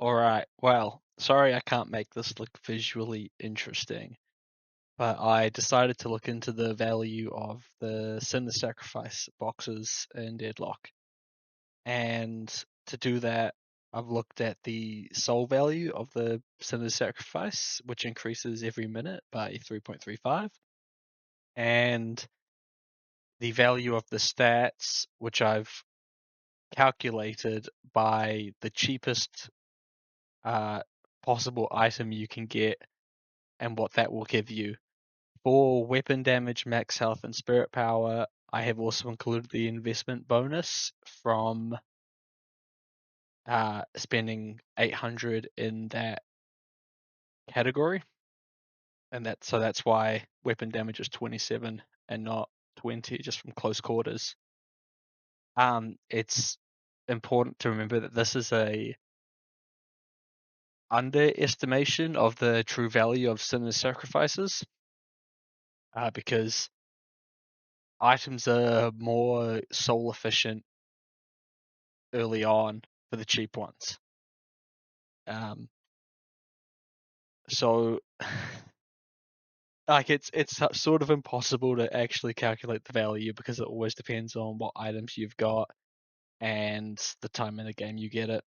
Alright, well, sorry I can't make this look visually interesting, but I decided to look into the value of the Sin of Sacrifice boxes in Deadlock. And to do that, I've looked at the soul value of the Sin of Sacrifice, which increases every minute by 3.35, and the value of the stats, which I've calculated by the cheapest possible item you can get and what that will give you. For weapon damage, max health, and spirit power, I have also included the investment bonus from spending 800 in that category, and that's why weapon damage is 27 and not 20, just from close quarters. It's important to remember that this is a underestimation of the true value of Sinner's Sacrifices, because items are more soul efficient early on for the cheap ones. So like it's sort of impossible to actually calculate the value because it always depends on what items you've got and the time in the game you get it.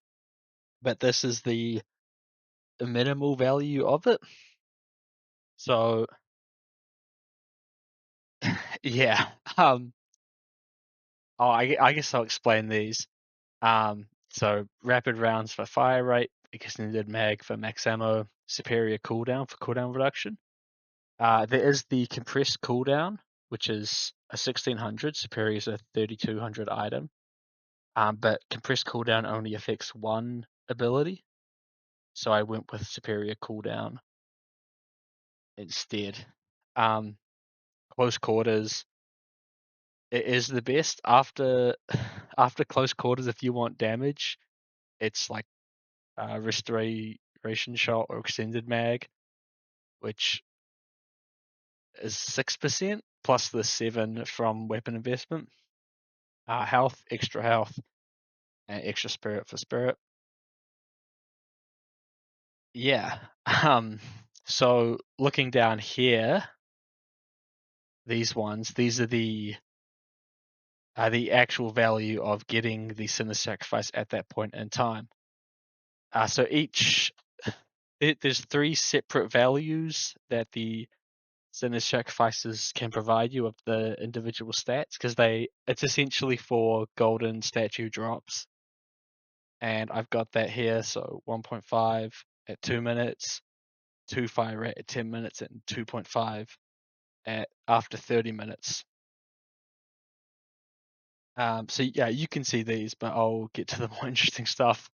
But this is the minimal value of it. So yeah. I guess I'll explain these. So rapid rounds for fire rate, extended mag for max ammo, superior cooldown for cooldown reduction. There is the compressed cooldown, which is a 1600. Superior is a 3200 item. But compressed cooldown only affects one ability, so I went with superior cooldown instead. Close quarters, it is the best. After close quarters, if you want damage, it's like restoration shot or extended mag, which is 6% plus the 7 from weapon investment. Health, and extra spirit for spirit. Yeah. So looking down here, these are the actual value of getting the Sin of Sacrifice at that point in time. So there's 3 separate values that the Sin of Sacrifices can provide you of the individual stats, because it's essentially for golden statue drops. And I've got that here, so 1.5 at 2 minutes, 2 fire rate at 10 minutes, and 2.5 after 30 minutes. So yeah, you can see these, but I'll get to the more interesting stuff.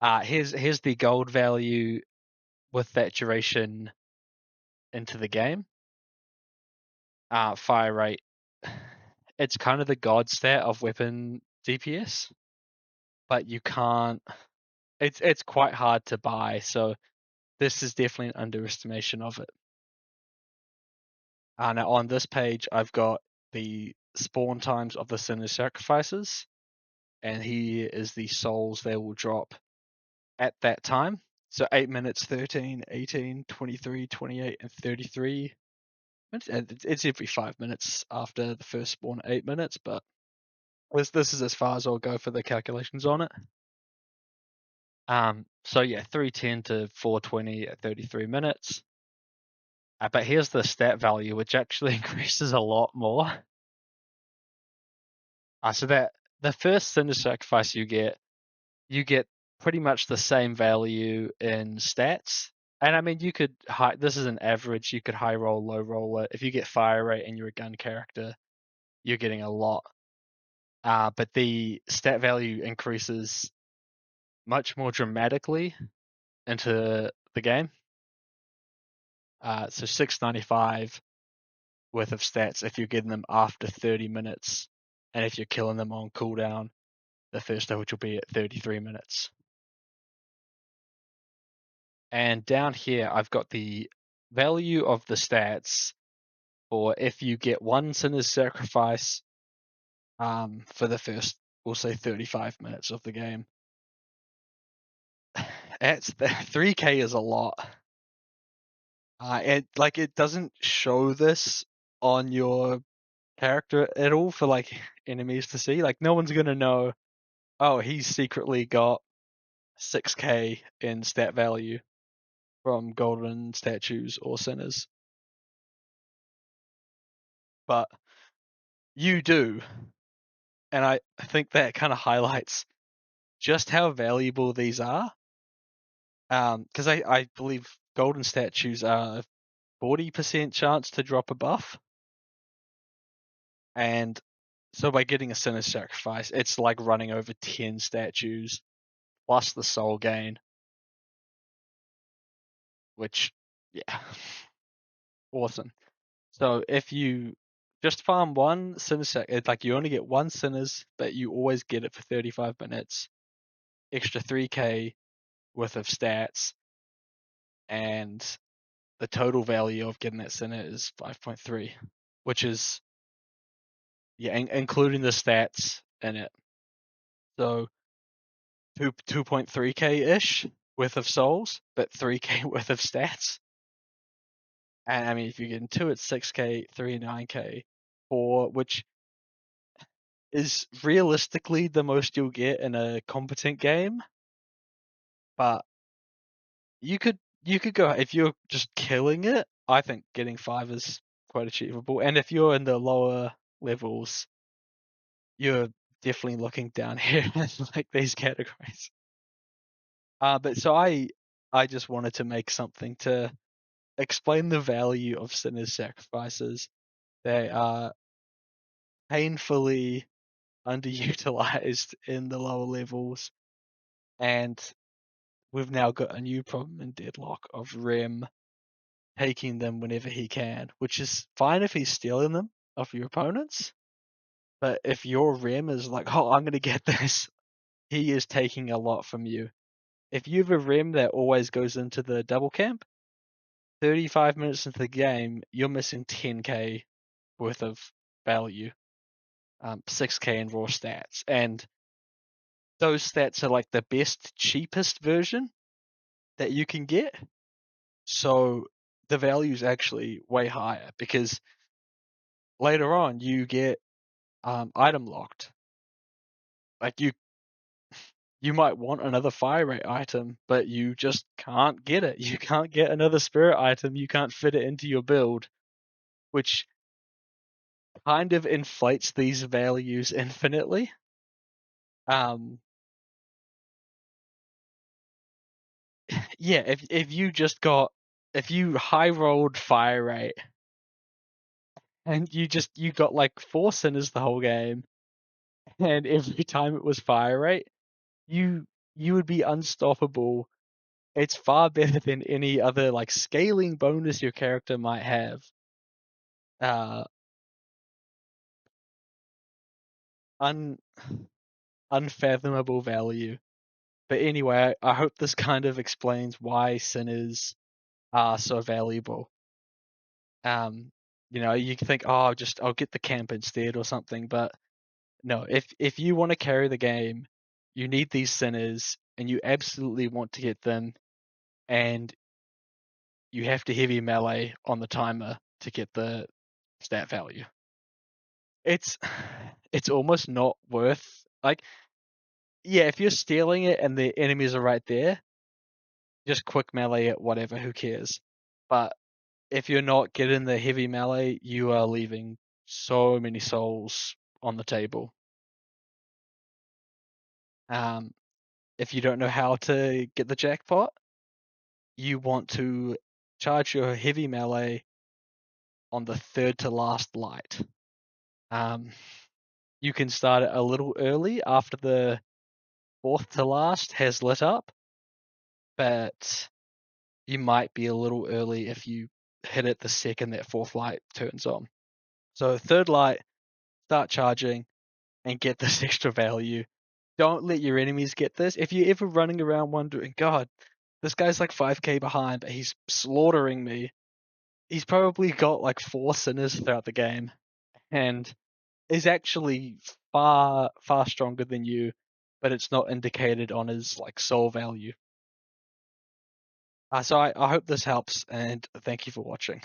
Here's the gold value with that duration into the game. Fire rate, it's kind of the god stat of weapon DPS, but you can't. It's quite hard to buy, so this is definitely an underestimation of it. Now on this page, I've got the spawn times of the Sin of Sacrifices, and here is the souls they will drop at that time. So 8 minutes, 13, 18, 23, 28, and 33 minutes. It's every 5 minutes after the first spawn, 8 minutes, but this is as far as I'll go for the calculations on it. So yeah, 310 to 420 at 33 minutes. But here's the stat value, which actually increases a lot more. So that the first Sin of Sacrifice you get pretty much the same value in stats. And I mean, this is an average. You could high roll, low roll it. If you get fire rate and you're a gun character, you're getting a lot. But the stat value increases much more dramatically into the game. So 695 worth of stats if you're getting them after 30 minutes, and if you're killing them on cooldown, the first damage will be at 33 minutes. And down here, I've got the value of the stats for if you get one Sinner's Sacrifice for the first, we'll say 35 minutes of the game. It's 3k is a lot. It doesn't show this on your character at all for like enemies to see. Like no one's gonna know. Oh, he's secretly got 6k in stat value from golden statues or sinners, but you do, and I think that kind of highlights just how valuable these are. Because I believe golden statues are 40% chance to drop a buff, and so by getting a sinner's sacrifice, it's like running over 10 statues plus the soul gain, which yeah, awesome. So if you just farm one sinner it's like you only get one sinners, but you always get it for 35 minutes, extra 3k worth of stats, and the total value of getting that sinner is 5.3, which is yeah, including the stats in it. So 2.3k ish worth of souls, but 3k worth of stats. And I mean, if you're getting two, it's 6k, 3 9k, 4, which is realistically the most you'll get in a competent game. But you could go if you're just killing it. I think getting 5 is quite achievable. And if you're in the lower levels, you're definitely looking down here in like these categories. But so I just wanted to make something to explain the value of sinners' sacrifices. They are painfully underutilized in the lower levels, and we've now got a new problem in Deadlock of Rem taking them whenever he can, which is fine if he's stealing them off your opponents. But if your Rem is like, oh, I'm going to get this, he is taking a lot from you. If you have a Rem that always goes into the double camp, 35 minutes into the game, you're missing 10k worth of value, 6k in raw stats. And those stats are like the best, cheapest version that you can get. So the value is actually way higher because later on you get item locked. Like you might want another fire rate item, but you just can't get it. You can't get another spirit item. You can't fit it into your build, which kind of inflates these values infinitely. Um, yeah, if you high rolled fire rate and you got like 4 sinners the whole game, and every time it was fire rate, you you would be unstoppable. It's far better than any other like scaling bonus your character might have. Uh, un unfathomable value. But anyway, I hope this kind of explains why sinners are so valuable. Um, you can think, oh, I'll get the camp instead or something, but no, if you want to carry the game, you need these sinners, and you absolutely want to get them, and you have to heavy melee on the timer to get the stat value. It's it's almost not worth like yeah, if you're stealing it and the enemies are right there, just quick melee it, whatever, who cares? But if you're not getting the heavy melee, you are leaving so many souls on the table. Um, if you don't know how to get the jackpot, you want to charge your heavy melee on the third to last light. Um, you can start it a little early after the fourth to last has lit up, but you might be a little early if you hit it the second that fourth light turns on. So third light, start charging and get this extra value. Don't let your enemies get this. If you're ever running around wondering, God, this guy's like 5k behind, but he's slaughtering me. He's probably got like 4 sinners throughout the game and is actually far, far stronger than you, but it's not indicated on his like soul value. So I hope this helps, and thank you for watching.